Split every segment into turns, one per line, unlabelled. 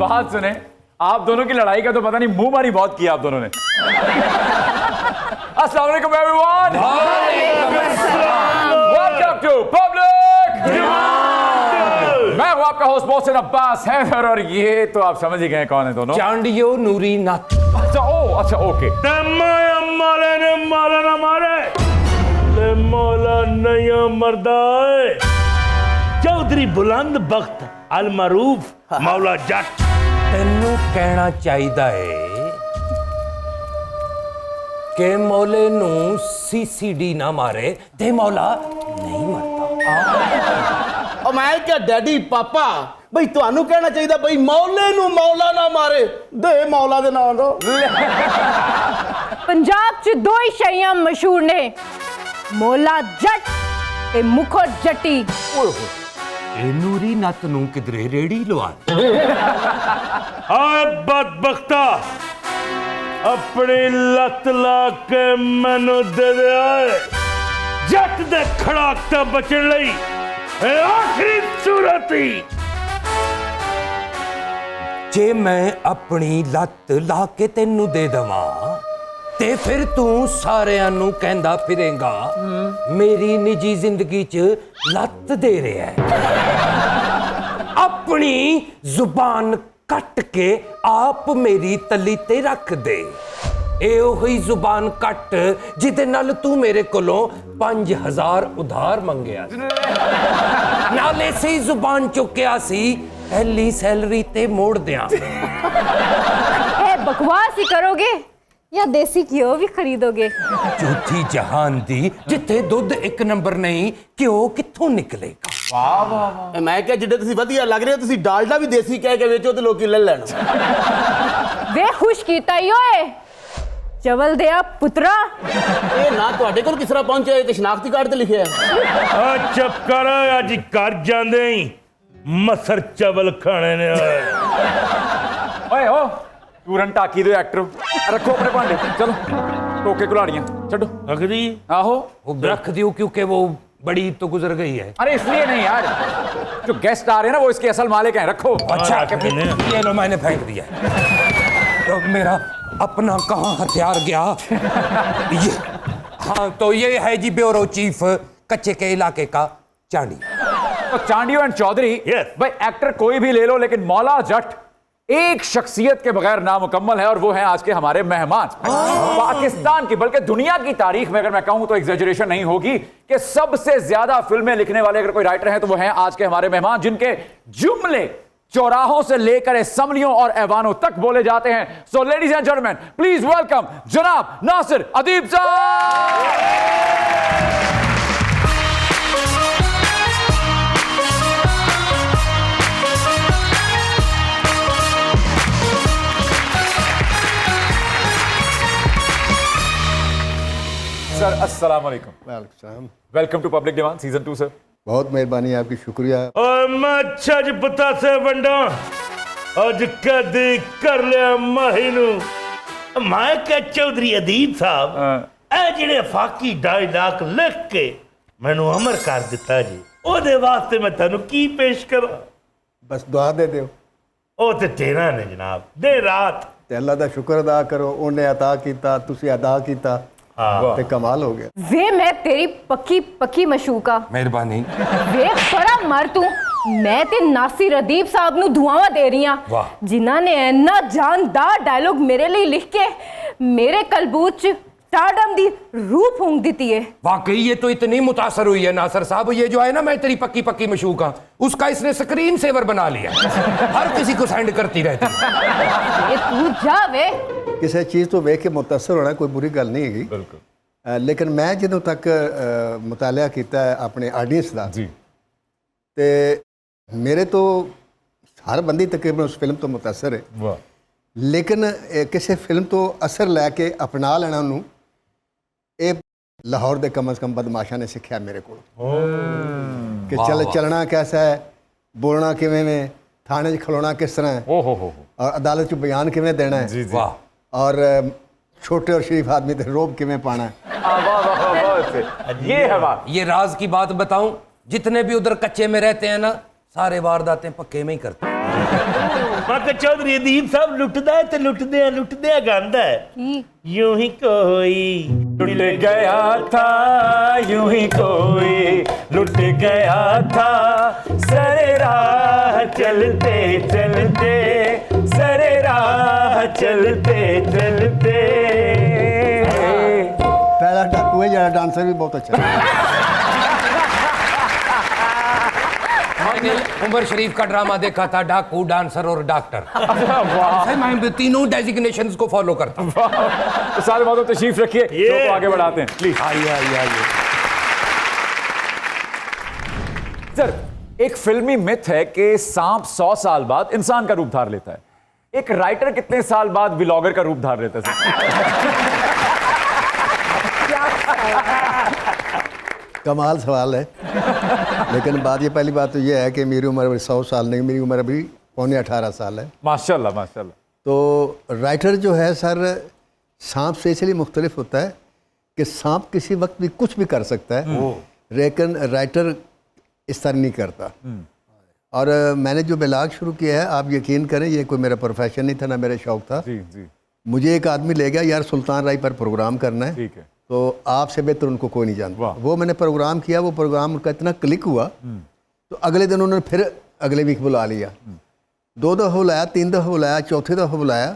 बात सुने, आप दोनों की लड़ाई का तो पता नहीं मुंह मारी बहुत किया आप दोनों ने। अस्सलाम वालेकुम everyone. Welcome to public demand. मैं हूं आपका होस्ट मोहसिन अब्बास हैदर और ये तो आप समझ ही गए कौन है दोनों।
चांडियो नूरी नाथ।
अच्छा ओके।
मौला नया मर्दा चौधरी बुलंद बख्त अल मरूफ मौला जट।
तेनू कहना चाहिदा है कि मौले नू सीसीडी ना मारे ते मौला नहीं मरता।
मैं क्या डैडी पापा बई ਤੁਹਾਨੂੰ ਕਹਿਣਾ ਚਾਹੀਦਾ ਬਈ ਮੌਲੇ ਨੂੰ ਮੌਲਾ ਨਾ ਮਾਰੇ ਦੇ ਮੌਲਾ ਦੇ ਨਾਂ ਦੋ।
ਪੰਜਾਬ 'ਚ ਦੋ ਹੀ ਸ਼ੈਆਂ ਮਸ਼ਹੂਰ ਨੇ, ਮੌਲਾ ਜੱਟ ਤੇ ਮੁਖੜ ਜੱਟੀ।
ए नूरी नत नू किधरे रेड़ी लवा
आए बदबख्ता अपनी लत ला के मैनू दे दे। आए जट दे खड़ाक तो बचन लई ए आखिरी सूरत ही
जे मैं अपनी लत ला के तेनू दे दवां ते फिर तू सारियां नू कहंदा फिरेगा मेरी निजी जिंदगी च लत दे रहा है। अपनी जुबान कट के आप मेरी तली ते रख दे। ए ओही जुबान कट जिदे नाल तू मेरे कोलों 5000 उधार मंगया नाले से जुबान चुक्या सी पहली सैलरी ते मोड़ दिया।
बकवास ही करोगे या देसी घिओ भी खरीदोगे?
झूठी जहान दी जिथे दुध एक नंबर नहीं घिओ कित्थों निकलेगा।
ਵਾਹ ਵਾਹ ਮੈਂ ਕਿਹਾ ਜਿੱਡੇ ਤੁਸੀਂ ਵਧੀਆ ਲੱਗ ਰਹੇ ਹੋ ਤੁਸੀਂ ਡਾਲਡਾ ਵੀ ਦੇਸੀ ਕਹਿ ਕੇ ਵੇਚੋ ਤੇ ਲੋਕੀ ਲੈ ਲੈਣ।
ਵੇ ਖੁਸ਼ ਕੀਤਾ ਈ ਓਏ ਚਵਲ ਦਿਆ ਪੁੱਤਰਾ।
ਇਹ ਨਾ ਤੁਹਾਡੇ ਕੋਲ ਕਿਸ ਤਰ੍ਹਾਂ ਪਹੁੰਚਿਆ ਇਹ ਤੇ ਸ਼ਨਾਖਤੀ ਕਾਰਡ ਤੇ ਲਿਖਿਆ ਹੈ।
ਆ ਚੁੱਪ ਕਰ ਅੱਜ ਕਰ ਜਾਂਦੇ ਹੀ ਮਸਰ ਚਵਲ ਖਾਣੇ ਨੇ।
ਓਏ ਓ ਪੂਰਨ ਟਾਕੀ ਦੇ ਐਕਟਰ ਰੱਖੋ अपने भांडे, चलो टोके कुल्हाड़ियां छड्डो।
अगदी
आहो
वो रख दियो क्योंकि वो बड़ी तो गुजर गई है।
अरे इसलिए नहीं यार, जो गेस्ट आ रहे हैं ना वो इसके असल मालिक हैं, रखो।
अच्छा
रख देने।
ये लो मैंने फेंक दिया। तो मेरा अपना कहाँ हथियार गया? ये हाँ तो ये है जी ब्यूरो चीफ कच्चे के इलाके का चांडी।
तो चांडियो एंड चौधरी
Yes.
भाई एक्टर कोई भी ले लो लेकिन मौला जट एक शख्सियत के बगैर नामुकम्मल है और वो है आज के हमारे मेहमान। पाकिस्तान की बल्कि दुनिया की तारीख में अगर मैं कहूं तो एग्जैजरेशन नहीं होगी कि सबसे ज्यादा फिल्में लिखने वाले अगर कोई राइटर हैं तो वो हैं आज के हमारे मेहमान, जिनके जुमले चौराहों से लेकर असम्बलियों और ऐवानों तक बोले जाते हैं। So ladies and gentleman please welcome जनाब नासिर अदीब साहब। सर अस्सलाम वालेकुम, welcome to public demand season 2 sir.
बहुत मेहरबानी आपकी, शुक्रिया।
और मैं छज पता से वंडा अज कदी कर लिया माही नू। मैं क्या चौधरी अदीब साहब ए जिहड़े फाकी डायलॉग लिख के मैनू अमर कर दिता जी ओदे वास्ते मैं तैनू की पेश करा?
बस दुआ दे दियो
ओ ते तेरा ने जनाब दे रात
ते अल्लाह दा शुक्र अदा करो, उन्हें अता कीता तुसी अदा कीता ते कमाल हो गया।
वे मैं तेरी पक्की पक्की मशूका।
मेहरबानी।
वे बड़ा मर तू मैं ते नासिर अदीब साहब नू दुआवां दे रही हां जिन्हां ने इन्ना जानदार डायलॉग मेरे लिए लिख के मेरे कलबूत च स्टारडम दी रूह फूंक देती है।
वाकई ये तो इतनी मुतासर हुई है नासिर साहब, ये जो है ना मैं तेरी पक्की पक्की मशूका उसका इसने स्क्रीन सेवर बना लिया। हर किसी को सेंड करती रहती है।
ये तू जा वे
किसी चीज़ तो वेख के मुतासर होना कोई बुरी गल नहीं है। बिल्कुल। लेकिन मैं ਜਦੋਂ तक मुतालिया किया अपने आडियंस का जी ते मेरे तो हर बंदी तकरीबन उस फिल्म तो मुतासर है, लेकिन किसी फिल्म तो असर लैके अपना लेना उन्होंने ये लाहौर के कम अज़ कम बदमाशा ने सीखा मेरे को कि चलना कैसा है, बोलना किवें में, थाने खलोना किस तरह है और अदालत च बयान किवें देना है और छोटे और शरीफ आदमी ते रोब किवें पाना है।
ये है बात।
ये राज की बात बताऊं, जितने भी उधर कच्चे में रहते हैं ना सारे वारदातें पक्के में ही करते हैं।
मैं कहा चौधरी अदीब साहब लुटदा है ते लुटदे गांदा है
की
यूं ही कोई
लुट गया था यूं ही कोई लुट गया था सरे राह चलते चलते सरे राह चलते चलते।
पहला डाकू है, जरा डांसर भी बहुत अच्छा है।
उमर शरीफ का ड्रामा देखा था, डाकू, डांसर और डॉक्टर।
वाह
सही मैं तीनों डेजिग्नेशंस को फॉलो करता हूँ।
तो सारे बहुत तशरीफ रखिए, शो को आगे बढ़ाते हैं प्लीज।
आइए।
सर, एक फिल्मी मिथ है कि सांप 100 साल बाद इंसान का रूप धार लेता है। एक राइटर कितने साल बाद व्लॉगर का रूप धार लेता है सर?
कमाल सवाल है। लेकिन बात ये, पहली बात तो ये है कि मेरी उम्र 100 साल नहीं, मेरी उम्र अभी पौने 18 साल है।
माशाल्लाह माशाल्लाह।
तो राइटर जो है सर, सांप से इसलिए मुख्तलिफ होता है कि सांप किसी वक्त भी कुछ भी कर सकता है, लेकिन राइटर इस तरह नहीं करता। और मैंने जो ब्लॉग शुरू किया है, आप यकीन करें, ये कोई मेरा प्रोफेशन नहीं था, ना मेरा शौक था।
जी जी
मुझे एक आदमी ले गया, यार सुल्तान राय पर प्रोग्राम करना है,
ठीक है।
तो आपसे बेहतर उनको कोई नहीं जानता।
वाह।
वो मैंने प्रोग्राम किया, वो प्रोग्राम उनका इतना क्लिक हुआ, तो अगले दिन उन्होंने फिर अगले वीक बुला लिया। 2 दफ़ा बुलाया, 3 दफ़ा बुलाया, चौथी दफ़ा बुलाया।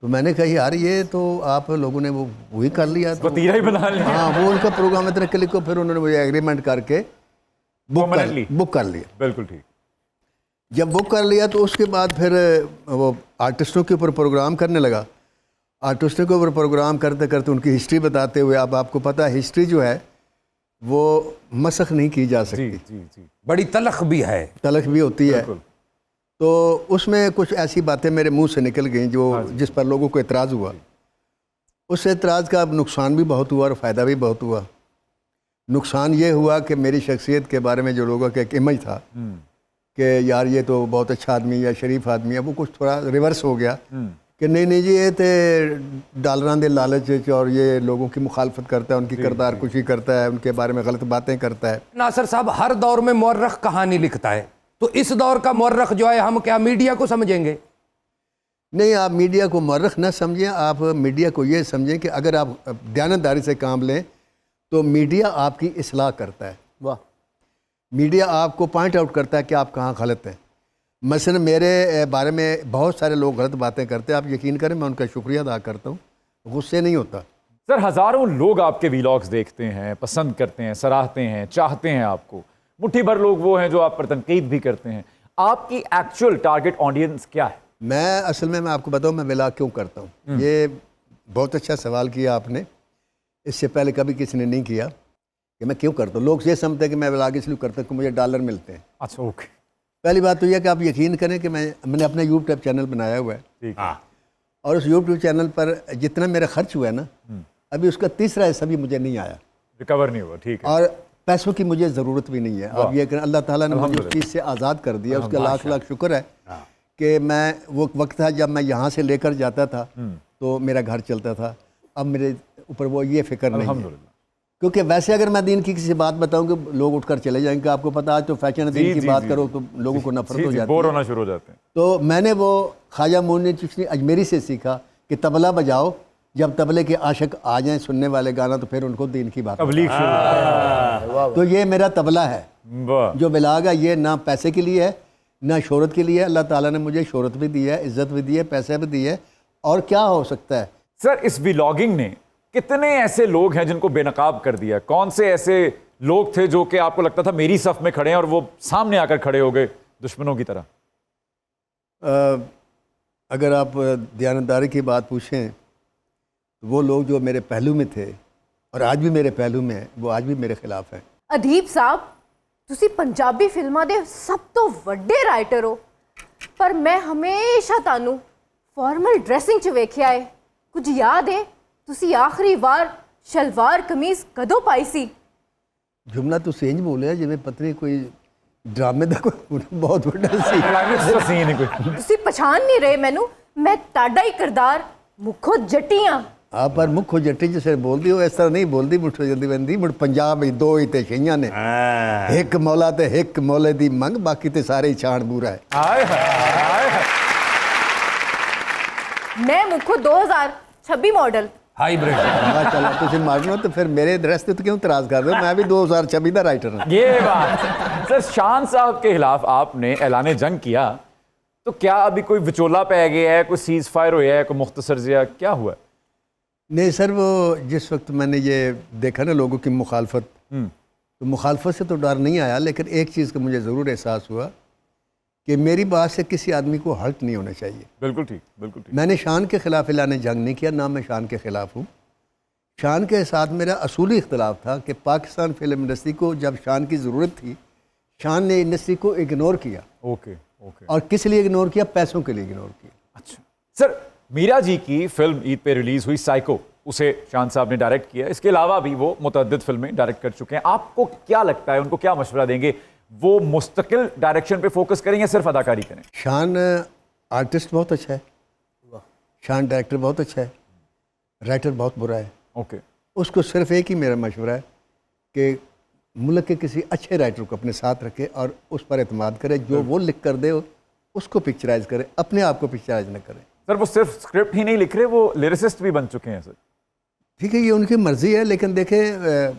तो मैंने कहा यार ये तो आप लोगों ने वो वही कर लिया, तो
वतीरा ही बना लिया।
हाँ, वो उनका प्रोग्राम इतना क्लिक हुआ, फिर उन्होंने मुझे एग्रीमेंट करके
Permanently?
बुक कर लिया।
बिल्कुल ठीक।
जब बुक कर लिया तो उसके बाद फिर वो आर्टिस्टों के ऊपर प्रोग्राम करने लगा। आर्टिस्टों के ऊपर प्रोग्राम करते करते उनकी हिस्ट्री बताते हुए, अब आपको पता है हिस्ट्री जो है वो मसख नहीं की जा
जी
सकती,
जी जी
बड़ी तलख भी है।
तलख भी होती है।
बिल्कुल।
तो उसमें कुछ ऐसी बातें मेरे मुंह से निकल गई जो जिस पर लोगों को एतराज़ हुआ। उस एतराज़ का अब नुकसान भी बहुत हुआ और फ़ायदा भी बहुत हुआ। नुकसान ये हुआ कि मेरी शख्सियत के बारे में जो लोगों का एक इमेज था कि यार ये तो बहुत अच्छा आदमी या शरीफ आदमी है, वो कुछ थोड़ा रिवर्स हो गया कि नहीं जी ये तो डॉलरां दे लालच च और ये लोगों की मुखालफत करता है, उनकी किरदार कुशी करता है, उनके बारे में गलत बातें करता है।
नासिर साहब, हर दौर में मौर्रख कहानी लिखता है, तो इस दौर का मौर्रख जो है हम क्या मीडिया को समझेंगे?
नहीं, आप मीडिया को मर्रख न समझें, आप मीडिया को ये समझें कि अगर आप दयानतदारी से काम लें तो मीडिया आपकी इस्लाह करता है।
वाह।
मीडिया आपको पॉइंट आउट करता है कि आप कहाँ गलत हैं। मसलन मेरे बारे में बहुत सारे लोग गलत बातें करते हैं, आप यकीन करें मैं उनका शुक्रिया अदा करता हूँ, गुस्से नहीं होता।
सर, हजारों लोग आपके वीलॉग्स देखते हैं, पसंद करते हैं, सराहते हैं, चाहते हैं आपको। मुट्ठी भर लोग वो हैं जो आप पर तनकीद भी करते हैं। आपकी एक्चुअल टारगेट ऑडियंस क्या है?
मैं असल में, मैं आपको बताऊँ मैं व्लॉग क्यों करता हूँ। ये बहुत अच्छा सवाल किया आपने, इससे पहले कभी किसी ने नहीं किया कि मैं क्यों करता हूँ। लोग ये समझते हैं कि मैं व्लॉग इसलिए करता हूँ कि मुझे डॉलर मिलते हैं।
अच्छा, ओके,
पहली बात तो यह कि आप यकीन करें कि मैंने अपना यूट्यूब चैनल बनाया हुआ है,
ठीक है।
और उस यूट्यूब चैनल पर जितना मेरा खर्च हुआ है ना, अभी उसका तीसरा हिस्सा भी मुझे नहीं आया,
रिकवर नहीं हुआ, ठीक है।
और पैसों की मुझे ज़रूरत भी नहीं है। अब ये अल्लाह ताला ने मुझे उस चीज़ से आज़ाद कर दिया, उसका लाख लाख शुक्र है कि मैं, वो वक्त था जब मैं यहाँ से लेकर जाता था तो मेरा घर चलता था। अब मेरे ऊपर वो ये फिक्र नहीं है,
अल्हम्दुलिल्लाह।
क्योंकि वैसे अगर मैं दीन की किसी बात बताऊं कि लोग उठकर चले जाएंगे। आपको पता, आज तो फैशन दीन की बात करो तो लोगों को नफरत हो जाती
बोर
है।
होना शुरू हो जाते हैं।
तो मैंने वो ख्वाजा मोइन चिश्ती अजमेरी से सीखा कि तबला बजाओ, जब तबले के आशिक आ जाएं सुनने वाले गाना तो फिर उनको दीन की बात
तबलीग शुरू।
तो ये मेरा तबला है
वाह,
जो बिलाग है। ये ना पैसे के लिए है ना शोहरत के लिए है। अल्लाह ताला ने मुझे शोहरत भी दी है, इज़्ज़त भी दी है, पैसे भी दिए, और क्या हो सकता है।
सर, इस व्लॉगिंग ने कितने ऐसे लोग हैं जिनको बेनकाब कर दिया? कौन से ऐसे लोग थे जो कि आपको लगता था मेरी सफ में खड़े हैं और वो सामने आकर खड़े हो गए दुश्मनों की तरह?
अगर आप दयानतदारी की बात पूछें तो वो लोग जो मेरे पहलू में थे और आज भी मेरे पहलू में है, वो आज भी मेरे खिलाफ हैं।
अदीब साहब, ਤੁਸੀਂ ਪੰਜਾਬੀ ਫਿਲਮਾਂ ਦੇ ਸਭ ਤੋਂ ਵੱਡੇ ਰਾਈਟਰ ਹੋ, ਪਰ ਮੈਂ ਹਮੇਸ਼ਾ ਤੁਹਾਨੂੰ ਫਾਰਮਲ ਡਰੈਸਿੰਗ 'ਚ ਵੇਖਿਆ ਹੈ। ਕੁਝ ਯਾਦ ਹੈ ਤੁਸੀਂ ਆਖਰੀ ਵਾਰ ਸ਼ਲਵਾਰ ਕਮੀਜ਼ ਕਦੋਂ ਪਾਈ ਸੀ?
जुमला तो सेंज बोलिया जिवें पता नहीं कोई ड्रामे का कोई बहुत बड़ा सीन।
क्लाइमेक्स का सीन है कोई।
ਤੁਸੀਂ ਪਛਾਣ नहीं रहे मैनू, मैं ਤੁਹਾਡਾ ही किरदार मुखो जट्टी हाँ।
आप पर मुखो जट्टी जिसे बोलती हो इस तरह नहीं बोलती। मुठो जल्दी बंदी मुठ पंजाब में दो ही ते छइयां ने, एक मौला ते एक मौले दी मंग, बाकी ते सारे ही छाण बूरा है।
हाय हाय
मैं मुखो 2026 मॉडल।
ਹਾਈਬ੍ਰਿਡ।
माशाल्लाह तुम मानो तो फिर मेरे दरस तो क्यों इतराज कर रहे हो? मैं भी 2026 का राइटर हूँ।
ये बात सर, शान साहब के खिलाफ आपने ऐलान जंग किया, तो क्या अभी कोई विचोला पै गया है, कोई सीज फायर हुआ है, कोई मुख्तसर जिया क्या हुआ?
नहीं सर, वो जिस वक्त मैंने ये देखा ना लोगों की मुखालफत, तो मुखालफत से तो डर नहीं आया, लेकिन एक चीज़ का मुझे ज़रूर एहसास हुआ कि मेरी बात से किसी आदमी को हर्ट नहीं होना चाहिए।
बिल्कुल ठीक, बिल्कुल ठीक।
मैंने शान के ख़िलाफ़ ऐलान जंग नहीं किया, ना मैं शान के ख़िलाफ़ हूँ। शान के साथ मेरा असूली इख्तलाफ था कि पाकिस्तान फिल्म इंडस्ट्री को जब शान की ज़रूरत थी, शान ने इंडस्ट्री को इग्नोर किया।
Okay okay.
और किस लिए इग्नोर किया? पैसों के लिए इग्नोर किया।
अच्छा सर, मीरा जी की फिल्म ईद पे रिलीज हुई साइको, उसे शान साहब ने डायरेक्ट किया। इसके अलावा भी वो मुतअद्दिद फिल्में डायरेक्ट कर चुके हैं। आपको क्या लगता है, उनको क्या मशवरा देंगे? वो मुस्तकिल डायरेक्शन पे फोकस करें या सिर्फ अदाकारी करें?
शान आर्टिस्ट बहुत अच्छा है, शान डायरेक्टर बहुत अच्छा है, राइटर बहुत बुरा है।
ओके।
उसको सिर्फ एक ही मेरा मशवरा है कि मुल्क के किसी अच्छे राइटर को अपने साथ रखे और उस पर एतमाद करे। जो वो लिख कर दे उसको पिक्चराइज करे, अपने आप को पिक्चराइज न करे।
सर वो सिर्फ स्क्रिप्ट ही नहीं लिख रहे, वो लिरिसिस्ट भी बन चुके हैं सर।
ठीक है, ये उनकी मर्जी है, लेकिन देखें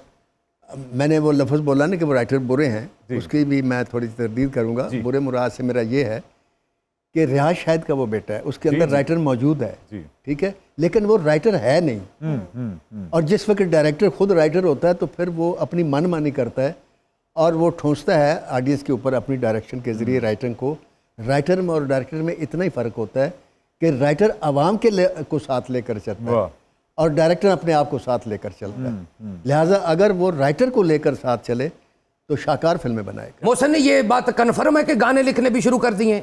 मैंने वो लफ्ज़ बोला ना कि वो राइटर बुरे हैं, उसकी भी मैं थोड़ी तरदीद करूँगा। बुरे मुराद से मेरा ये है कि रियाज शाहिद का वो बेटा है, उसके अंदर राइटर मौजूद है, ठीक है, लेकिन वो राइटर है नहीं। और जिस वक्त डायरेक्टर खुद राइटर होता है तो फिर वो अपनी मनमानी करता है और वो ठूंसता है ऑडियंस के ऊपर अपनी डायरेक्शन के ज़रिए राइटिंग को। राइटर में और डायरेक्टर में इतना ही फ़र्क होता है कि राइटर आवाम के को साथ लेकर चलता है और डायरेक्टर अपने आप को साथ लेकर चलता है। लिहाजा अगर वो राइटर को लेकर साथ चले तो शाकार फिल्में बनाएगा।
मोहसिन ने ये बात कन्फर्म है कि गाने लिखने भी शुरू कर दिए?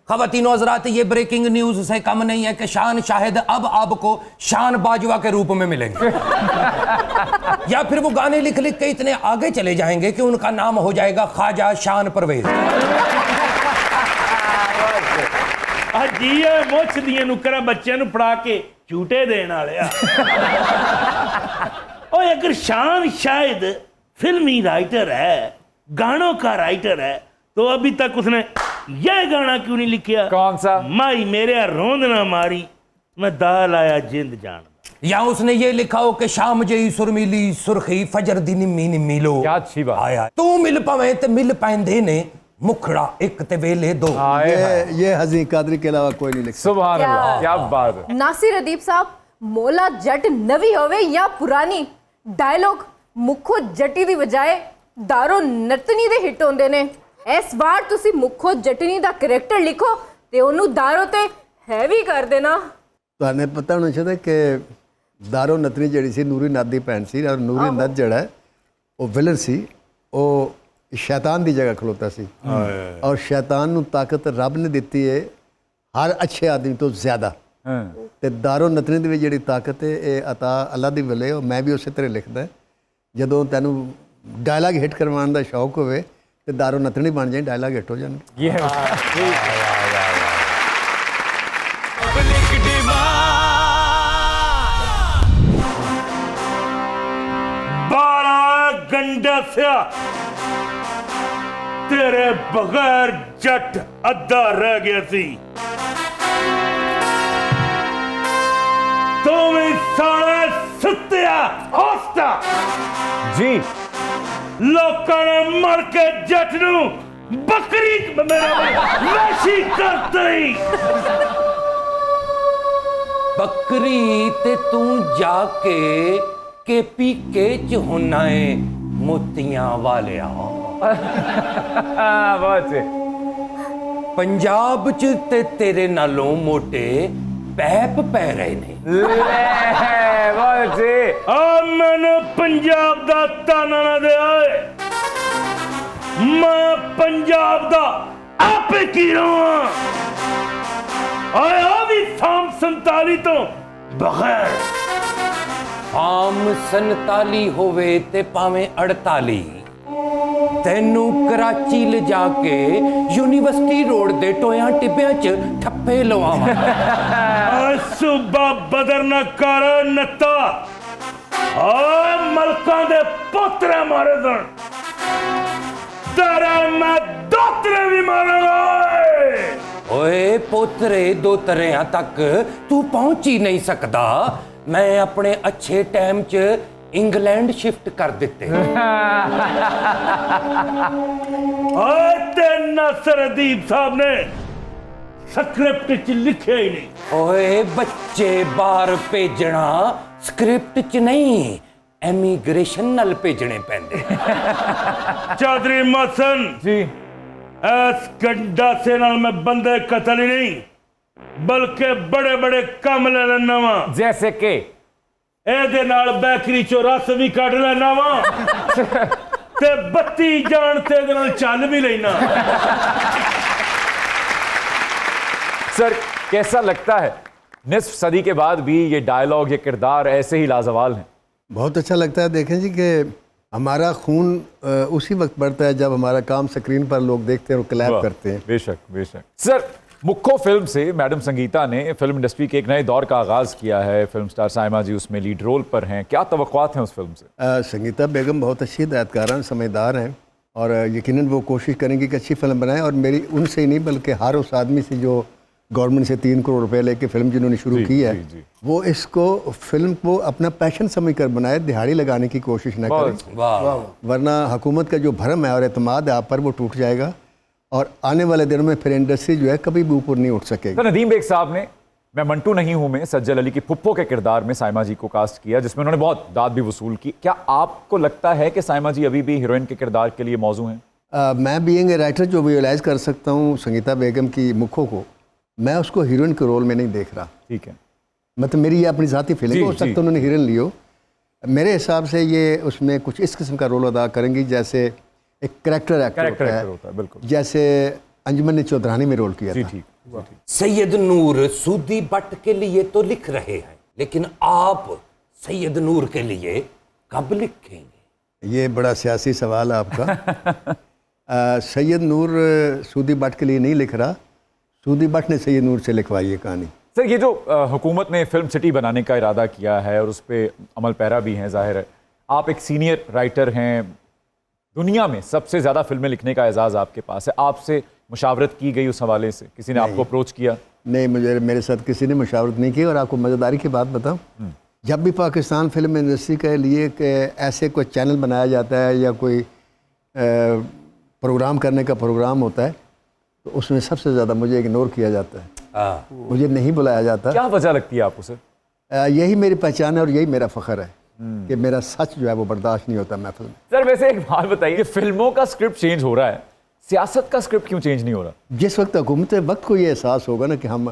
खवातीनो हज़रात, ये ब्रेकिंग न्यूज से कम नहीं है कि शान शाहिद अब आपको शान बाजवा के रूप में मिलेंगे। या फिर वो गाने लिख लिख के इतने आगे चले जाएंगे कि उनका नाम हो जाएगा ख्वाजा शान परवेज।
जी मुछ दिए नुकरा बच्चों पढ़ा के झूठे देने वाले। और अगर शान शायद फिल्मी राइटर है, गानों का राइटर है, तो अभी तक उसने यह गाना क्यों नहीं लिखा?
कौन सा?
माई मेरे रोंद ना मारी, मैं दाल आया जिंद जान।
या उसने ये लिखा हो कि शाम जई सुरमीली सुर्खी फजर दी निम्मी निम्मी लो।
क्या अच्छी बात।
आया तू मिल पवे ते मिल पैंदे ने मुखड़ा एक ते वेले दो।
ये हज़ी कादरी के अलावा कोई नहीं लिख सकता।
सुभान अल्लाह, क्या बात है।
नासिर अदीब साहब, मौला जट नवी होवे या पुरानी, डायलॉग मुखो जटी दी बजाए दारो नतनी दे हिट होंदे ने। इस बार तुसी मुखो जटनी दा कैरेक्टर लिखो ते ओनू दारो ते हैवी कर देना।
तुहाने पता होना चाहिए कि दारो नतनी जड़ी सी नूरी नद दी भैन सी और नूरी नद जड़ा है वो विलन सी, वो शैतान दी जगह खलोता सी और शैतान नू ताकत रब ने दिती है हर अच्छे आदमी तो ज़्यादा। ते दारो नतनी दी जिहड़ी ताकत है ये अता अल्लाह दी वले। और मैं भी उस तरह लिखदा ਜਦੋਂ ਤੈਨੂੰ ਡਾਇਲੌਗ ਹਿੱਟ ਕਰਵਾਉਣ ਦਾ ਸ਼ੌਕ ਹੋਵੇ ਤੇ ਦਾਰੋ ਨਤਣੀ ਬਣ ਜਾਏ, ਡਾਇਲੌਗ ਹਿੱਟ ਹੋ ਜਾਣਗੇ।
ये
12 गंडासिया तेरे बगैर जट अद्धा रह गया सी। तुम साले सुत्तिया होस्ता
जी
लोकां ने मर के जट नू बकरी मेरा वैसी करती।
बकरी ते तू जाके केपी के च होना है मोतियां वालिया।
बहुत से
पंजाब च ते तेरे नालों मोटे पैप पै रहे ने।
बहुत से
मैंने पंजाब दा ताना ना दे। मैं पंजाब दा आपे की रहा आया भी फार्म 47 तो बगैर।
फार्म 47 होवे ते पावे 48 तेनू कराची ले जाके यूनिवर्सिटी रोड दे टोया टिब्बिया च ठप्पे लवावां।
सुबह बदर न कर नत्ता मलकां दे पोतरे मारे दन तेरे मैं दोतरे भी मारूंगा।
ਓਏ ਪੋਤਰੇ ਦੋਤਰਿਆਂ ਤੱਕ ਤੂੰ ਪਹੁੰਚ ਹੀ ਨਹੀਂ ਸਕਦਾ। ਮੈਂ ਆਪਣੇ ਅੱਛੇ ਟਾਈਮ 'ਚ ਇੰਗਲੈਂਡ ਸ਼ਿਫਟ ਕਰ ਦਿੱਤੇ।
ਓਏ ਤੇ ਨਾਸਰ ਅਦੀਬ ਸਾਹਿਬ ਨੇ ਸਕ੍ਰਿਪਟ 'ਚ ਲਿਖਿਆ ਹੀ ਨਹੀਂ।
ਓਏ ਬੱਚੇ ਬਾਹਰ ਭੇਜਣਾ ਸਕ੍ਰਿਪਟ 'ਚ ਨਹੀਂ, ਐਮੀਗ੍ਰੇਸ਼ਨ ਨਾਲ ਭੇਜਣੇ ਪੈਂਦੇ।
ਚੌਧਰੀ ਮਹਸਨ
जी
ਇਸ ਗੰਡਾਸੇ ਨਾਲ ਮੈਂ ਬੰਦੇ ਕਤਲ ਹੀ ਨਹੀਂ ਬਲਕਿ ਬੜੇ ਬੜੇ ਕੰਮ ਲੈ ਲੈਣਾ ਵਾ।
जैसे के
ਇਹਦੇ ਨਾਲ ਬੈਕਰੀ ਚੋਂ ਰਸ ਵੀ ਕੱਢ ਲੈਣਾ ਵਾ ਤੇ ਬੱਤੀ ਜਾਣ ਤੇ ਇਹਦੇ ਨਾਲ ਚੱਲ ਵੀ ਲੈਣਾ।
सर कैसा लगता है निस्फ सदी के बाद भी ये डायलॉग, ये किरदार ऐसे ही लाजवाल हैं?
बहुत अच्छा लगता है। देखें जी कि हमारा खून उसी वक्त बढ़ता है जब हमारा काम स्क्रीन पर लोग देखते हैं और क्लैप
वाह,
करते हैं।
बेशक बेशक। सर मुक्को फिल्म से मैडम संगीता ने फिल्म इंडस्ट्री के एक नए दौर का आगाज किया है। फिल्म स्टार साइमा जी उसमें लीड रोल पर हैं। क्या तवक्कुआत हैं उस फिल्म से?
संगीता बेगम बहुत अच्छी हिदायतकारान समझदार हैं और यकीनन वो कोशिश करेंगी कि अच्छी फिल्म बनाएं। और मेरी उनसे ही नहीं बल्कि हर उस आदमी से जो गवर्नमेंट से 3 करोड़ रुपए लेके फिल्म जिन्होंने शुरू की है,
जी।
वो इसको फिल्म को अपना पैशन समझकर बनाए, दिहाड़ी लगाने की कोशिश न
बहुत
करें,
वाह
वरना हुकूमत का जो भरम है और एतमाद है आप पर वो टूट जाएगा और आने वाले दिनों में फिर इंडस्ट्री जो है कभी भी ऊपर नहीं उठ सकेगी।
तो नदीम बेग साहब ने मैं मंटू नहीं हूं में सज्जल अली की पुप्पो के किरदार में साइमा जी को कास्ट किया, जिसमें उन्होंने बहुत दाद भी वसूल की। क्या आपको लगता है कि साइमा जी अभी भी हीरोइन के किरदार के लिए मौजू हैं?
मैं बीइंग ए राइटर जो विजुअलाइज कर सकता हूँ संगीता बेगम की मुखों को, मैं उसको हीरोइन के रोल में नहीं देख रहा।
ठीक है,
मतलब मेरी ये अपनी ज़ाती फीलिंग हो सकता है उन्होंने हीरोइन ली हो। मेरे हिसाब से ये उसमें कुछ इस किस्म का रोल अदा करेंगी जैसे एक कैरेक्टर एक्टर
होता है बिल्कुल,
जैसे अंजुमन ने चौधरानी में रोल किया
जी
था।
ठीक।
सैयद नूर सूदी बट के लिए तो लिख रहे हैं, लेकिन आप सैयद नूर के लिए कब लिखेंगे?
ये बड़ा सियासी सवाल है आपका। सैयद नूर सूदी बट के लिए नहीं लिख रहा, सूदी बट ने सैयद नूर से लिखवाई है कहानी।
सर ये जो हुकूमत ने फिल्म सिटी बनाने का इरादा किया है और उस पर अमल पैरा भी हैं, जाहिर है आप एक सीनियर राइटर हैं, दुनिया में सबसे ज़्यादा फिल्में लिखने का एजाज़ आपके पास है, आपसे मुशावरत की गई उस हवाले से? किसी ने आपको अप्रोच किया?
नहीं, मेरे साथ किसी ने मुशावरत नहीं की। और आपको मज़ेदारी की बात बताऊं, जब भी पाकिस्तान फिल्म इंडस्ट्री के लिए ऐसे कोई चैनल बनाया जाता है या कोई प्रोग्राम करने का प्रोग्राम होता है तो उसमें सबसे ज़्यादा मुझे इग्नोर किया जाता है, मुझे नहीं बुलाया जाता।
क्या वजह लगती है आपको सर?
यही मेरी पहचान है और यही मेरा फ़ख्र है कि मेरा सच जो है वो बर्दाश्त नहीं होता महफिल में।
सर वैसे एक बात बताइए, फिल्मों का स्क्रिप्ट चेंज हो रहा है, सियासत का स्क्रिप्ट क्यों चेंज नहीं हो रहा?
जिस वक्त हुकूमत वक्त को ये एहसास होगा ना कि हम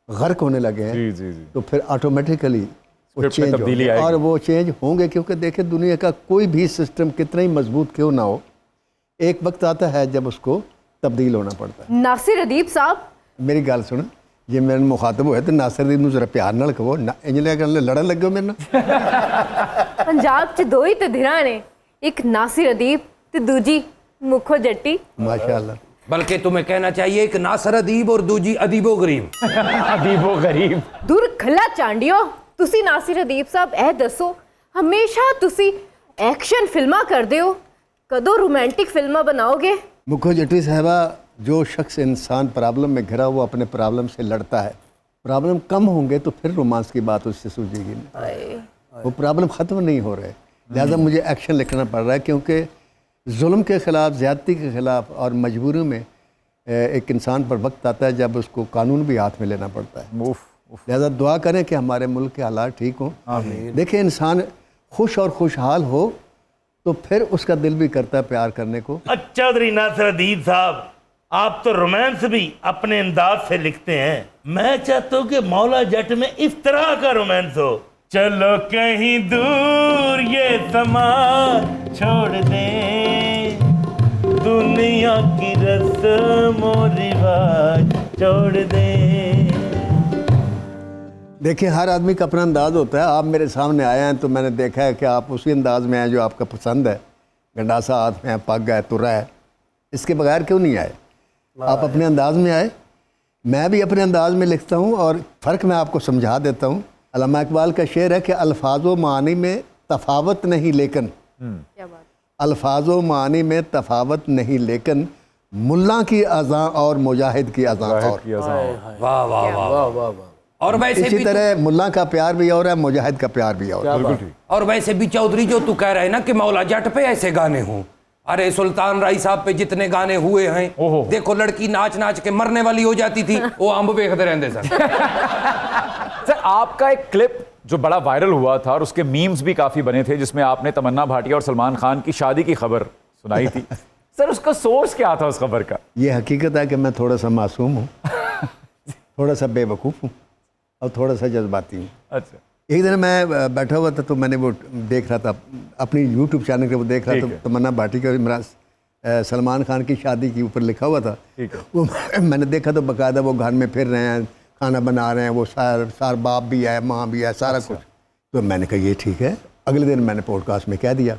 गर्क होने लगे हैं,
जी जी जी,
तो फिर ऑटोमेटिकली वो
स्क्रिप्ट में
चेंज
तब्दीली
होंगे।
आएगी।
और वो चेंज होंगे क्योंकि देखिए दुनिया का कोई भी सिस्टम कितना ही मजबूत क्यों ना हो, एक वक्त आता है जब उसको तब्दील होना पड़ता है।
नासिर अदीब साहब
मेरी गल सुन, जे मेरे मुखातब होए तो नासिर अदीब नूं जरा प्यार नाल कहो, इंजलिया करने लड़न लगे हो मेरे नाल।
पंजाब च दो ही ते धिरां ने, एक नासिर अदीब ते दूजी मुखो जट्टी।
माशाअल्लाह।
बल्कि तुम्हें कहना चाहिए एक नासर अदीब और दूजी अदीबो गरीब।
अदीबो गरीब।
दूर खला चांडियो, तुसी नासिर अदीब साहब ए दसो, हमेशा तुसी एक्शन फिल्मां करदे हो, कदों रोमांटिक फिल्मां बनाओगे?
मुखो जट्टी साहबा, जो शख्स इंसान प्रॉब्लम में घिरा वो अपने प्रॉब्लम से लड़ता है, प्रॉब्लम कम होंगे तो फिर रोमांस की बात उससे सूझेगी नहीं। वो प्रॉब्लम ख़त्म नहीं हो रहे, लिहाजा मुझे एक्शन लिखना पड़ रहा है क्योंकि जुल्म के ख़िलाफ़, ज़्यादती के ख़िलाफ़ और मजबूरी में एक इंसान पर वक्त आता है जब उसको कानून भी हाथ में लेना पड़ता है। लिहाजा दुआ करें कि हमारे मुल्क के हालात ठीक हों। देखिए इंसान खुश और खुशहाल हो तो फिर उसका दिल भी करता है प्यार करने को।
चौधरी नासिर अदीब साहब, आप तो रोमांस भी अपने अंदाज से लिखते हैं, मैं चाहता हूँ कि मौला जट में इस तरह का रोमांस हो। चलो कहीं दूर ये समा छोड़ दे, दुनिया की रस्म और रिवाज छोड़ दे।
देखिए हर आदमी का अपना अंदाज़ होता है। आप मेरे सामने आए हैं तो मैंने देखा है कि आप उसी अंदाज़ में आए जो आपका पसंद है, गंडासा हाथ में है, पग है, तुर्रा है, इसके बगैर क्यों नहीं आए? आप अपने अंदाज़ में आए, मैं भी अपने अंदाज़ में लिखता हूँ और फ़र्क मैं आपको समझा देता हूँ। अल्लामा इकबाल का शेर है कि अल्फाज़ो मानी में तफावत नहीं लेकिन,
क्या बात?
अल्फाज़ो मानी में तफावत नहीं लेकिन मुल्ला की अज़ां और मुजाहिद की अज़ां और
वाह वाह वाह
वाह वाह वाह।
और वैसे
इसी
भी
तरह मुल्ला का प्यार भी और है, मुजाहिद का प्यार भी और है।
बिल्कुल ठीक।
और वैसे भी चौधरी जो तू कह रहा है ना कि मौला जट पे ऐसे गाने हों, अरे सुल्तान राय साहब पे जितने गाने हुए हैं,
ओहो।
देखो लड़की नाच नाच के मरने वाली हो जाती थी, वो अंब बेचते रहते सर।
सर आपका एक क्लिप जो बड़ा वायरल हुआ था और उसके मीम्स भी काफी बने थे, जिसमें आपने तमन्ना भाटिया और सलमान खान की शादी की खबर सुनाई थी। सर उसका सोर्स क्या था उस खबर का?
ये हकीकत है कि मैं थोड़ा सा मासूम हूँ, थोड़ा सा बेवकूफ़ हूँ और थोड़ा सा जज्बाती हूँ।
अच्छा।
एक दिन मैं बैठा हुआ था तो मैंने वो देख रहा था अपनी यूट्यूब चैनल पे, वो देख रहा
ठीक
था
है।
तमन्ना भाटिया और इमरान सलमान खान की शादी के ऊपर लिखा हुआ था।
ठीक है।
वो मैंने देखा तो बाकायदा वो घर में फिर रहे हैं, खाना बना रहे हैं, वो सार बाप भी है, माँ भी है, सारा कुछ। तो मैंने कहा ये ठीक है। अगले दिन मैंने पॉडकास्ट में कह दिया।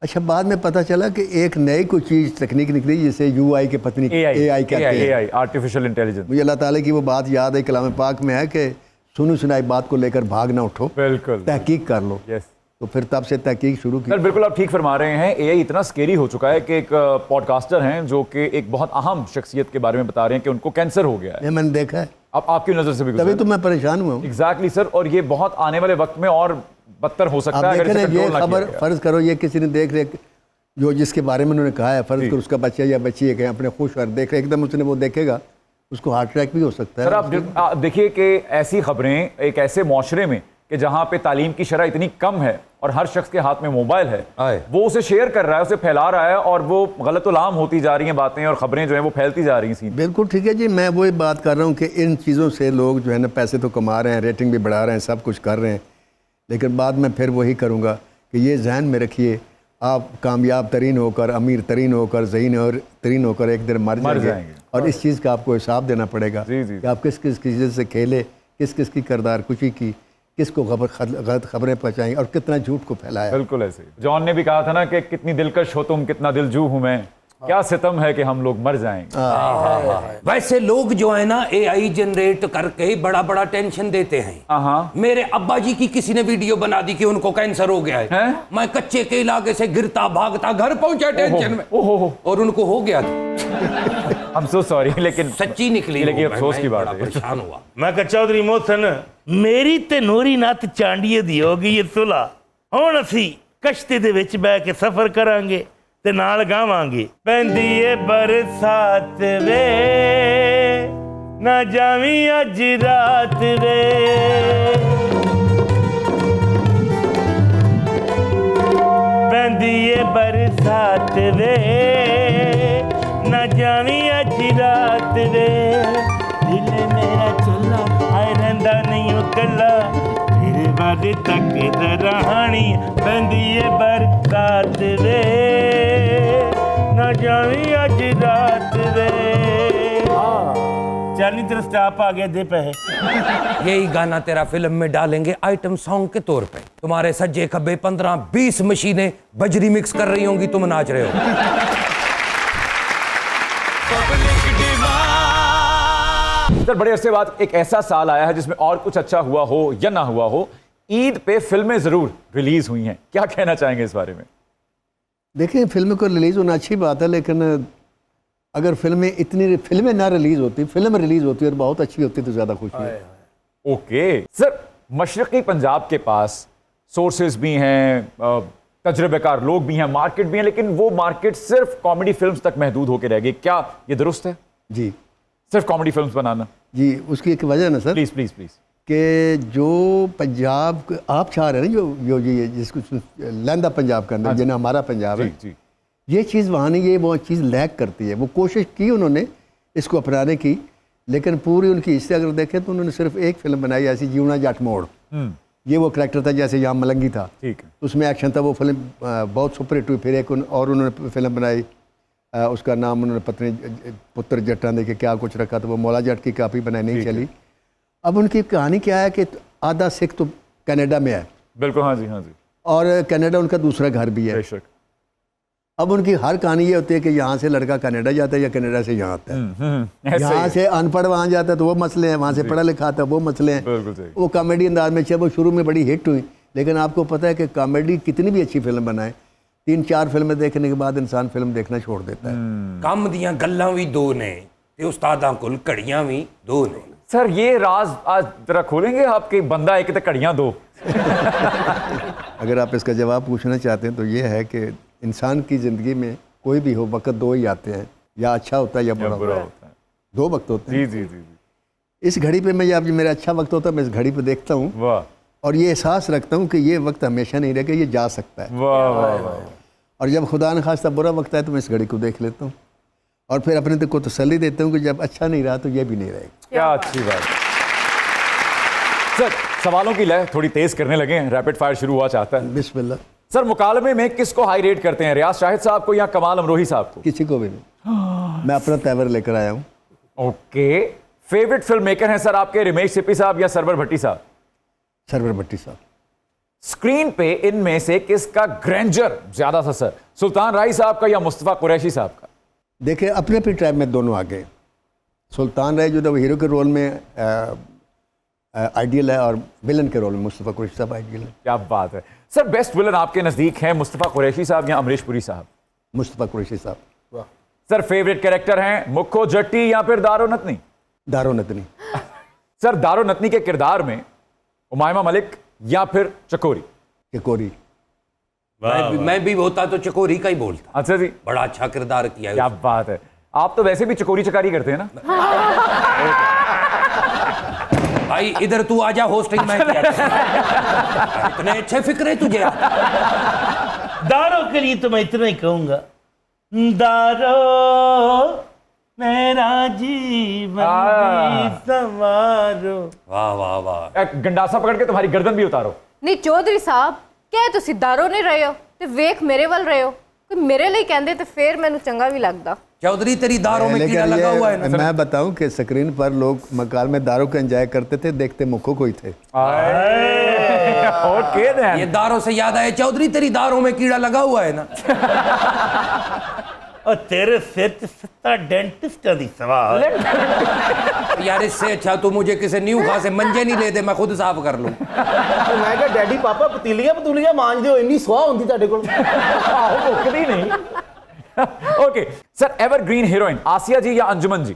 अच्छा, बाद में पता चला कि एक नई कोई चीज़ तकनीक निकली जिसे UI के पत्नी AI कहते हैं।
AI artificial intelligence.
मुझे अल्लाह ताला की वो बात याद है, कलाम पाक में है कि सुनी सुनाई बात को लेकर भाग ना उठो,
बिल्कुल।
तहकीक कर लो।
यस
तो फिर तब से तहकीक शुरू की।
सर बिल्कुल आप ठीक फरमा रहे हैं। AI इतना स्केरी हो चुका है कि एक पॉडकास्टर हैं जो कि एक बहुत अहम शख्सियत के बारे में बता रहे हैं कि उनको कैंसर हो गया है।
ये मैंने देखा है,
अब आपकी नजर से भी
तभी तो मैं परेशान हुआ हूँ।
एग्जैक्टली सर, और ये बहुत आने वाले वक्त में और बदतर हो सकता
आप
है अगर
देखें
इसे
ना, ये
कंट्रोल ना किया
खबर
गया।
फर्ज करो ये किसी ने देख रहे जो जिसके बारे में उन्होंने कहा है, फर्ज करो उसका बच्चा या बच्ची है कहीं अपने खुश और देख रहे, एकदम उसने वो देखेगा, उसको हार्ट अटैक भी हो सकता है।
सर आप देखिए कि ऐसी खबरें एक ऐसे माशरे में कि जहां पे तालीम की शरह इतनी कम है और हर शख्स के हाथ में मोबाइल है, वो उसे शेयर कर रहा है, उसे फैला रहा है और वो गलत उलाम होती जा रही हैं बातें और खबरें जो है वो फैलती जा रही हैं सीधे।
बिल्कुल ठीक है जी, मैं वही बात कर रहा हूँ कि इन चीज़ों से लोग जो है ना पैसे तो कमा रहे हैं, रेटिंग भी बढ़ा रहे हैं, सब कुछ कर रहे हैं, लेकिन बाद में फिर वही करूँगा कि ये जहन में रखिए, आप कामयाब तरीन होकर, अमीर तरीन होकर, ज़हीन और तरीन होकर एक दिन मर जाएंगे। और इस चीज़ का आपको हिसाब देना पड़ेगा कि आप किस किस चीज़ से खेले, किस किस की किरदार कुशी की, किसको गलत खबरें पहुँचाई और कितना झूठ को फैलाया।
बिल्कुल ऐसे जॉन ने भी कहा था ना कि कितनी दिलकश हो तुम, कितना दिलजू हूं मैं, क्या सितम है कि हम लोग मर जाएंगे।
वैसे लोग जो है ना AI जनरेट करके बड़ा बड़ा टेंशन देते हैं। मेरे अब्बा जी की किसी ने वीडियो बना दी कि उनको कैंसर हो गया है। मैं कच्चे के इलाके से गिरता भागता घर पहुंचा टेंशन में, और उनको हो गया था।
I'm so sorry, लेकिन
सच्ची निकली,
लेकिन अफसोस की बात है।
परेशान हुआ
मैं कहा चौधरी मोहसन, मेरी ते नूरी नत चांडिये दी होगी ये सुलह, हुण असी कश्ती दे विच बैठ के सफर करांगे ते नाल गावांगे, पैंदी ए बरसात वे ना जावी अज रात वे, पैंदी ए बरसात वे ना जावी अज रात वे, दिल मेरा चला आए रंदा नहीं कला, तेरे बारे तक दरानी, पैंदी ए बरसात वे ना जावी अज रात वे। चाली तरह स्टाप आ गया, दे पैसे।
यही गाना तेरा फिल्म में डालेंगे आइटम सॉन्ग के तौर पे। तुम्हारे सज्जे खब्बे 15-20 मशीनें बजरी मिक्स कर रही होंगी, तुम नाच रहे हो।
सर बड़े अरसे बाद एक ऐसा साल आया है जिसमें और कुछ अच्छा हुआ हो या ना हुआ हो, ईद पे फिल्में जरूर रिलीज हुई हैं, क्या कहना चाहेंगे इस बारे में?
देखिए, फिल्म को रिलीज़ होना अच्छी बात है, लेकिन अगर फिल्में ना रिलीज़ होती, फिल्म रिलीज़ होती और बहुत अच्छी होती तो ज़्यादा खुशी है।
ओके सर, मशरक़ी पंजाब के पास सोर्सेज भी हैं, तजर्बेकार लोग भी हैं, मार्केट भी है, लेकिन वो मार्केट सिर्फ कॉमेडी फिल्म्स तक महदूद होकर रह गई, क्या ये दुरुस्त है?
जी,
सिर्फ कॉमेडी फिल्म्स बनाना?
जी, उसकी एक वजह ना सर,
प्लीज प्लीज प्लीज,
कि जो पंजाब आप चाह रहे हैं ना, जो ये जिसको लहंदा पंजाब का अंदर जिन्हें हमारा पंजाब है,
जी,
ये चीज़ वहाँ नहीं, ये वो चीज़ लैक करती है। वो कोशिश की उन्होंने इसको अपनाने की, लेकिन पूरी उनकी हिस्से अगर देखें तो उन्होंने सिर्फ एक फिल्म बनाई ऐसी, जीवना जट मोड़। ये वो करैक्टर था जैसे याम मलंगी था,
ठीक है,
उसमें एक्शन था, वो फिल्म बहुत सुपर हिट हुई। फिर एक और उन्होंने फिल्म बनाई, उसका नाम उन्होंने पत्नी पुत्र जट्टा दे के क्या कुछ रखा था, वो मौला जट की कापी बनाई, नहीं चली। अब उनकी कहानी क्या है कि आधा सिख तो कनाडा में है,
बिल्कुल, हाँ जी हाँ जी,
और कनाडा उनका दूसरा घर भी है।
बेशक।
अब उनकी हर कहानी ये होती है कि यहाँ से लड़का कनाडा जाता है या कनाडा से यहाँ आता है, यहाँ से अनपढ़ वहाँ जाता है तो वो मसले हैं, वहाँ से पढ़ा लिखा आता है वो मसले हैं।
बिल्कुल सही।
वो कॉमेडी अंदाज में, वो शुरू में बड़ी हिट हुई, लेकिन आपको पता है कि कॉमेडी कितनी भी अच्छी फिल्म बनाए, 3-4 फिल्में देखने के बाद इंसान फिल्म देखना छोड़ देता है।
ਕੰਮ ਦੀਆਂ ਗੱਲਾਂ ਵੀ ਦੋ ਨੇ ਤੇ ਉਸਤਾਦਾਂ ਕੋਲ ਘੜੀਆਂ ਵੀ ਦੋ ਨੇ।
सर ये राज आज जरा खोलेंगे आपके, बंदा एक तो घड़ियां दो।
अगर आप इसका जवाब पूछना चाहते हैं तो ये है कि इंसान की ज़िंदगी में कोई भी हो वक्त दो ही आते हैं, या अच्छा होता है या बुरा होता है। दो वक्त होते हैं।
जी जी जी जी,
इस घड़ी पे मैं जब मेरा अच्छा वक्त होता है मैं इस घड़ी पे देखता हूँ
वाह
और ये एहसास रखता हूँ कि ये वक्त हमेशा नहीं रहेगा, ये जा सकता है।
वाह वाह वाह।
और जब खुदा न खास्ता बुरा वक्त है तो मैं इस घड़ी को देख लेता हूँ और फिर अपने को तसल्ली देता हूँ कि जब अच्छा नहीं रहा तो ये भी नहीं रहेगा।
क्या अच्छी बात। सर सवालों की लय थोड़ी तेज करने लगे हैं, रैपिड फायर शुरू हुआ चाहता है।
बिस्मिल्लाह।
सर मुकालमे में किसको हाई रेट करते हैं, रियाज शाहिद साहब को या कमाल अमरोही साहब को?
किसी को भी नहीं, मैं अपना तेवर लेकर आया हूँ।
ओके, फेवरेट फिल्म मेकर हैं सर आपके रमेश सिप्पी साहब या सरवर भट्टी साहब?
सरवर भट्टी साहब।
स्क्रीन पे इनमें से किसका ग्रैंडर ज्यादा था सर, सुल्तान राय साहब का या मुस्तफा कुरैशी साहब का?
देखिए अपने अपनी टाइम में दोनों आगे। सुल्तान राय जो था वो हीरो के रोल में आइडियल है और विलन के रोल में मुस्तफा कुरैशी साहब आइडियल है।
क्या बात है सर। बेस्ट विलन आपके नजदीक हैं मुस्तफा कुरैशी साहब या अमरीश पुरी साहब?
मुस्तफा कुरैशी साहब।
सर फेवरेट कैरेक्टर हैं मुक्को जट्टी या फिर दारो नतनी?
दारो नतनी।
सर दारो नतनी के किरदार में उमायमा मलिक या फिर चकोरी?
चकोरी।
मैं भी होता तो चकोरी का ही बोलता।
अच्छा जी,
बड़ा अच्छा किरदार किया है
क्या बात है। आप तो वैसे भी चकोरी चकारी करते हैं ना
भाई। इधर तू आजा, होस्टिंग मैं किया था। इतने अच्छे फिक्रे तुझे।
दारो के लिए तो मैं इतना ही कहूंगा, दारो मेरा जीवन भी संवारो।
वाह वाह वाह।
एक गंडासा पकड़ के तुम्हारी गर्दन भी उतारो।
नहीं चौधरी साहब, क्या तुसी दारो नहीं रहे हो ते वेख मेरे वाल रहे हो, कोई मेरे लिए कहंदे ते फिर मैनू चंगा भी लगदा।
चौधरी तेरी दारों में कीड़ा लगा हुआ है ना।
मैं बताऊं कि स्क्रीन पर लोग मकाल में दारों को एंजॉय करते थे, देखते मुखो को ही थे।
Okay then.
ये दारों से याद आया, चौधरी तेरी दारों में कीड़ा लगा हुआ है ना।
और तेरे सिर च 7 डेंटिस्ट दी सवाल।
यार इससे अच्छा तू मुझे किसी न्यू खा से मंजे नहीं ले दे, मैं खुद साफ कर लूं।
ਤੇ ਮੈਂ ਕਿਹਾ ਡੈਡੀ ਪਾਪਾ ਪਤੀਲੀਆਂ ਮਾਂਜਦੇ ਹੋ, ਇੰਨੀ ਸਵਾਹ ਹੁੰਦੀ ਤੁਹਾਡੇ ਕੋਲ।
ਆਹੋ ਮੁੱਕਦੀ ਨਹੀਂ। ओके सर, एवरग्रीन हीरोइन आसिया जी या अंजुमन जी?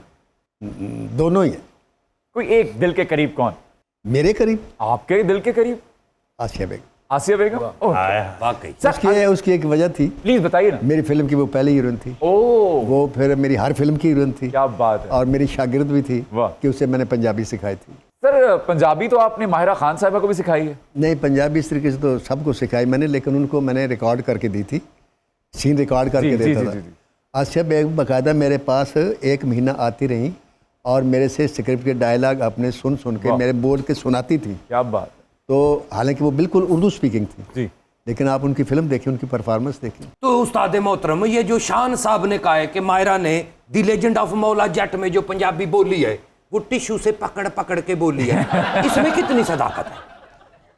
दोनों ही हैं।
कोई एक दिल के करीब कौन?
मेरे करीब
आपके दिल के करीब
आसिया बेगम।
आसिया बेगम।
वाकई
उसकी एक वजह थी,
प्लीज बताइए ना।
मेरी फिल्म की वो पहली हीरोइन थी। वो फिर मेरी हर फिल्म की हीरोइन थी।
क्या बात है।
और मेरी शागिर्द भी थी
वाह।
कि उसे मैंने पंजाबी सिखाई थी।
सर पंजाबी तो आपने माहिरा खान साहबा को भी सिखाई है?
नहीं, पंजाबी इस तरीके से तो सबको सिखाई मैंने, लेकिन उनको मैंने रिकॉर्ड करके दी थी, सीन रिकॉर्ड करके
जी,
देता
जी,
था।
जी, जी।
आसिया बेगम बाकायदा मेरे पास 1 महीना आती रही और मेरे से स्क्रिप्ट के डायलॉग अपने सुन के मेरे बोल के सुनाती थी।
क्या बात है।
तो हालांकि वो बिल्कुल उर्दू स्पीकिंग थी
जी,
लेकिन आप उनकी फिल्म देखिए, उनकी परफॉर्मेंस देखिए।
तो उस्ताद मोहतरम, ये जो शान साहब ने कहा है कि मायरा ने the legend of Maula Jatt में जो पंजाबी बोली है वो टिश्यू से पकड़ पकड़ के बोली है, इसमें कितनी सदाकत है?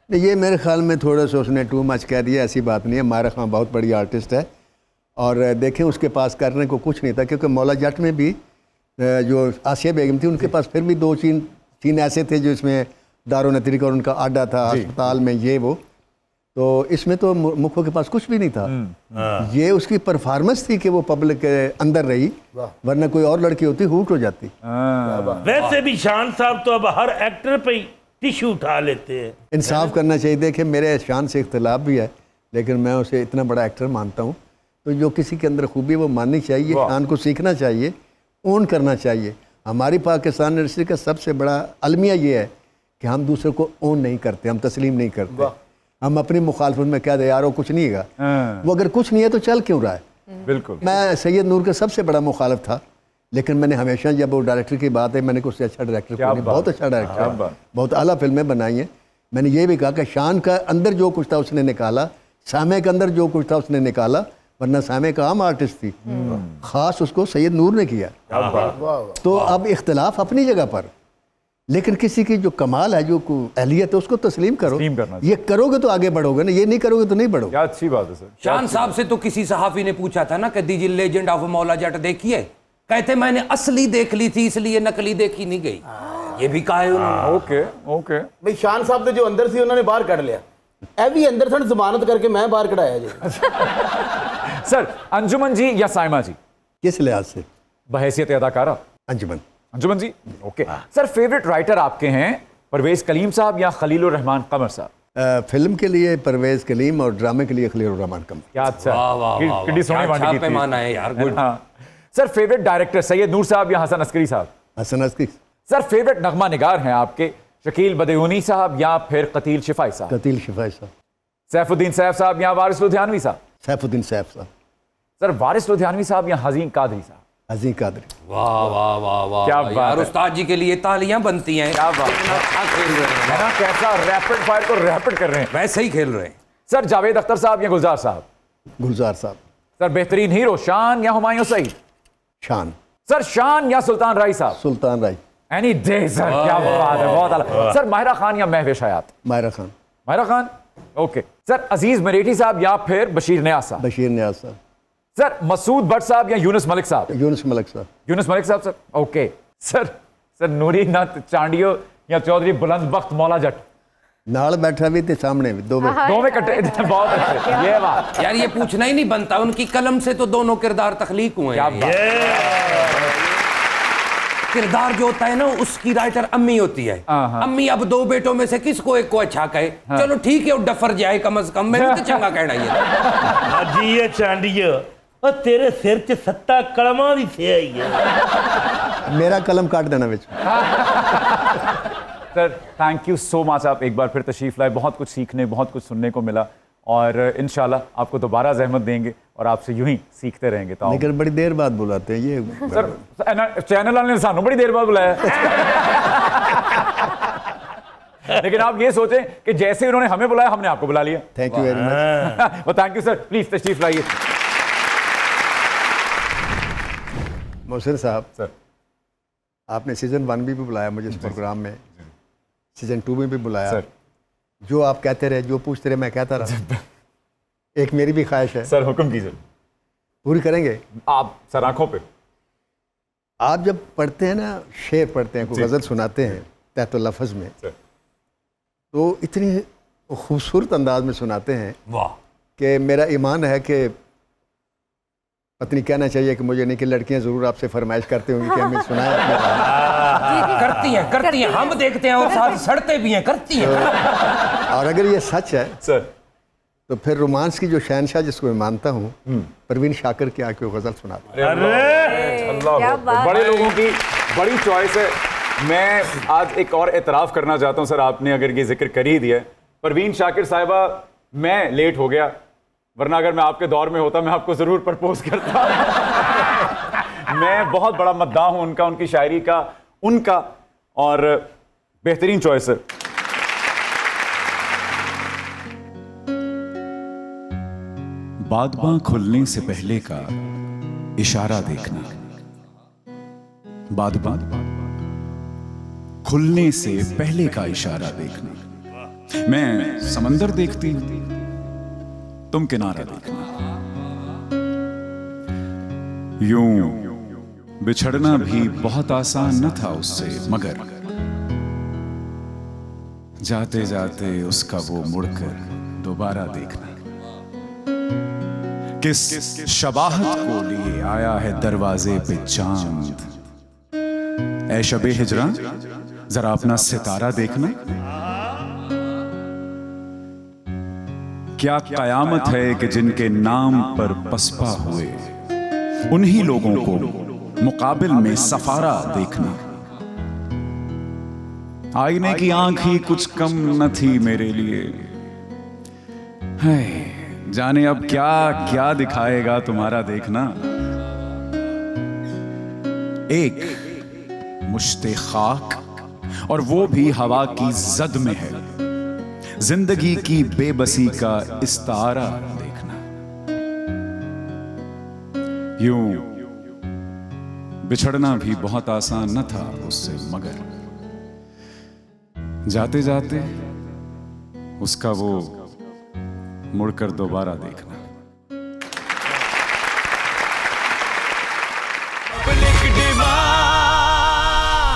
नहीं, ये मेरे ख्याल में थोड़ा सा उसने टू मच कह दिया, ऐसी बात नहीं है। मायरा खान बहुत बड़ी आर्टिस्ट है और देखें उसके पास करने को कुछ नहीं था, क्योंकि मौला जट में भी जो आसिया बेगम थी उनके पास फिर भी 2 सीन ऐसे थे जो इसमें दारो नतनी का उनका अड्डा था अस्पताल में, ये वो। तो इसमें तो मुखो के पास कुछ भी नहीं था। ये उसकी परफॉर्मेंस थी कि वो पब्लिक के अंदर रही, वरना कोई और लड़की होती हूट हो जाती।
वैसे भी शान साहब तो अब हर एक्टर पे ही टिश्यू उठा लेते हैं।
इंसाफ करना चाहिए। देखिए मेरे शान से इख्तलाफ भी है, लेकिन मैं उसे इतना बड़ा एक्टर मानता हूँ, तो जो किसी के अंदर खूबी वो माननी चाहिए, शान को सीखना चाहिए, ओन करना चाहिए। हमारी पाकिस्तान इंडस्ट्री का सबसे बड़ा अलमिया ये है कि हम दूसरे को ओन नहीं करते, हम तस्लीम नहीं करते। हम अपनी मुखालफत में कह दे यार वो कुछ नहीं है, वो अगर कुछ नहीं है तो चल क्यों रहा है।
बिल्कुल।
मैं सैयद नूर का सबसे बड़ा मुखालिफ था, लेकिन मैंने हमेशा, जब वो डायरेक्टर की बात है, मैंने उससे अच्छा डायरेक्टर को नहीं, बहुत अच्छा डायरेक्टर, बहुत आला फिल्में बनाई हैं। मैंने ये भी कहा कि शान का अंदर जो कुछ था उसने निकाला, सामे के अंदर जो कुछ था उसने निकाला, वरना सामे का आम आर्टिस्ट थी, खास उसको सैयद नूर ने किया। तो अब इख्तलाफ अपनी जगह पर, लेकिन किसी की जो कमाल है, जो अहलियत है, उसको तस्लीम करो। ये करोगे तो आगे बढ़ोगे ना, ये नहीं करोगे तो नहीं बढ़ोगे।
क्या अच्छी बात है सर।
शान साहब से तो किसी सहाफी ने पूछा था ना कि दी लेजेंड ऑफ मौला जट देखिए, कहते मैंने असली देख ली थी इसलिए नकली देखी नहीं गई। ये भी कहा है उन्होंने।
Okay okay.
भाई शान साहब ਦੇ जो अंदर ਸੀ ਉਹਨਾਂ ਨੇ बाहर ਕੱਢ लिया। ਇਹ ਵੀ ਅੰਦਰ ਸਨ ਜ਼ਮਾनत करके मैं बाहर कढ़ाया जी।
सर अंजुमन जी या साइमा जी?
किस लिहाज से?
बहैसियत अदाकारा
अंजुमन।
अंजुमन जी, ओके। सर फेवरेट राइटर आपके हैं परवेज कलीम साहब या खलीलुर रहमान कमर साहब?
फिल्म के लिए परवेज कलीम और ड्रामे के लिए खलीलुर रहमान कमर।
क्या अच्छा,
वाह वाह वाह,
कितनी सोहनी
क्या
बांटी की थी।
पैमाना है यार, गुड।
हाँ। सर फेवरेट डायरेक्टर सैयद नूर साहब या हसन अस्करी साहब?
हसन अस्करी।
सर फेवरेट नगमा निगार हैं आपके शकील बदयूनी साहब या फिर कतील शिफाई साहब?
कतील शिफाई साहब।
सैफुद्दीन सैफ साहब या वारिस लुधियानवी साहब?
सैफुद्दीन सैफ साहब।
सर वारिस लुधियानवी साहब या हजीम कादरी साहब?
हजीम कादरी।
वाह वाह वाह वाह,
क्या
वाह,
बात
यार
है।
उस्ताद जी के लिए तालियां बनती हैं।
क्या बात
कितना अच्छा खेल रहे हैं,
है ना, कैसा रैपिड फायर को रैपिड कर रहे हैं।
वैसे ही खेल रहे हैं।
सर जावेद अख्तर साहब या गुलजार साहब?
गुलजार साहब।
सर बेहतरीन हीरो शान या हुमायूं सईद?
शान।
सर शान या सुल्तान राय साहब?
सुल्तान राय।
एनी डे सर, क्या बात है, बहुत आला। सर माहिरा खान या महवेश हयात?
मायरा खान।
माहिरा खान, ओके। सर अजीज मरेठी साहब या फिर बशीर नियाज साहब?
बशीर नियाज साहब।
सर मसूद भट्ट साहब या यूनुस मलिक साहब?
यूनुस मलिक साहब।
यूनुस मलिक साहब सर, ओके। सर नूरी नाथ चांडियो या चौधरी बुलंद बख्त मौला जट?
नाल बैठा भी ते सामने भी, दो में।
दो में कट्टे, बहुत अच्छे, ये बात।
यार ये पूछना ही नहीं बनता, उनकी कलम से तो दोनों किरदार तख्लीक हुए
क्या
हैं।
बात।
किरदार जो होता है ना, उसकी राइटर अम्मी होती है। अम्मी अब दो बेटों में से किसको एक को अच्छा कहे? चलो ठीक है, वो डफर जाए कम से कम, मैंने तो चंगा कहना ही है।
अजी ये चांडियो और तेरे सिर च 7 कलमां दी थे आई है।
मेरा कलम काट देना बिच।
Sir thank you so much, आप एक बार फिर तशरीफ लाए, बहुत कुछ सीखने, बहुत कुछ सुनने को मिला और इंशाल्लाह आपको दोबारा ज़हमत देंगे और आपसे यूं ही सीखते रहेंगे। तो
लेकिन बड़ी देर बाद बुलाते हैं ये।
सर चैनल वाले ने सानू बड़ी देर बाद बुलाया। लेकिन आप ये सोचें कि जैसे उन्होंने हमें बुलाया हमने आपको बुला लिया।
Thank you very much.
वो थैंक यू सर, प्लीज तशरीफ लाइए।
मोहसिन साहब,
सर
आपने सीजन 1 भी बुलाया मुझे इस प्रोग्राम में, सीजन 2 में भी बुलाया।
सर
जो आप कहते रहे, जो पूछते रहे, मैं कहता रहा। एक मेरी भी ख्वाहिश है,
सर हुक्म कीजिए।
पूरी करेंगे
आप सर आंखों पे।
आप जब पढ़ते हैं ना, शेर पढ़ते हैं, कोई गज़ल सुनाते हैं तहत लफ्ज़ में,
सर
तो इतनी खूबसूरत अंदाज में सुनाते हैं
वाह।
कि मेरा ईमान है कि पत्नी कहना चाहिए कि मुझे नहीं, कि लड़कियां ज़रूर आपसे फरमाइश करती होंगी कि हमें सुनाए अपने।
करती हैं, हम देखते हैं और साथ सड़ते भी हैं, करती हैं।
और अगर ये सच है
सर
तो फिर रोमांस की जो शहनशाह जिसको मैं मानता हूँ, परवीन शाकिर की आके वो गज़ल सुनाता है।
अल्लाह,
क्या बात
बड़े
है।
लोगों की बड़ी चॉइस है। मैं आज एक और एतराफ़ करना चाहता हूँ सर, आपने अगर ये जिक्र कर ही दिया है, परवीन शाकिर साहिबा, मैं लेट हो गया, वरना अगर मैं आपके दौर में होता मैं आपको ज़रूर प्रपोज करता। मैं बहुत बड़ा मद्दाह हूँ उनका, उनकी शायरी का, उनका, और बेहतरीन चॉइस है।
बादबां खुलने से पहले का इशारा देखना, बादबां खुलने से पहले का इशारा देखना। मैं समंदर देखती हूं, तुम किनारा देखना। यूं बिछड़ना भी बहुत आसान न था उससे, मगर जाते जाते उसका वो मुड़कर दोबारा देखना। किस शबाहत को लिए आया है दरवाजे पे चांद, ऐ शबे हिजरा जरा अपना सितारा देखना। क्या कयामत है कि जिनके नाम पर पसपा हुए उन्हीं लोगों को मुकाबिल में सफारा देखना। आईने की आंख ही कुछ कम न थी मेरे लिए, है जाने अब क्या क्या दिखाएगा तुम्हारा देखना। एक मुश्ते खाक और वो भी हवा की जद में है, जिंदगी की बेबसी का इस्तारा देखना। यूं बिछड़ना भी बहुत आसान न था उससे, मगर जाते जाते उसका वो मुड़कर दोबारा देखना।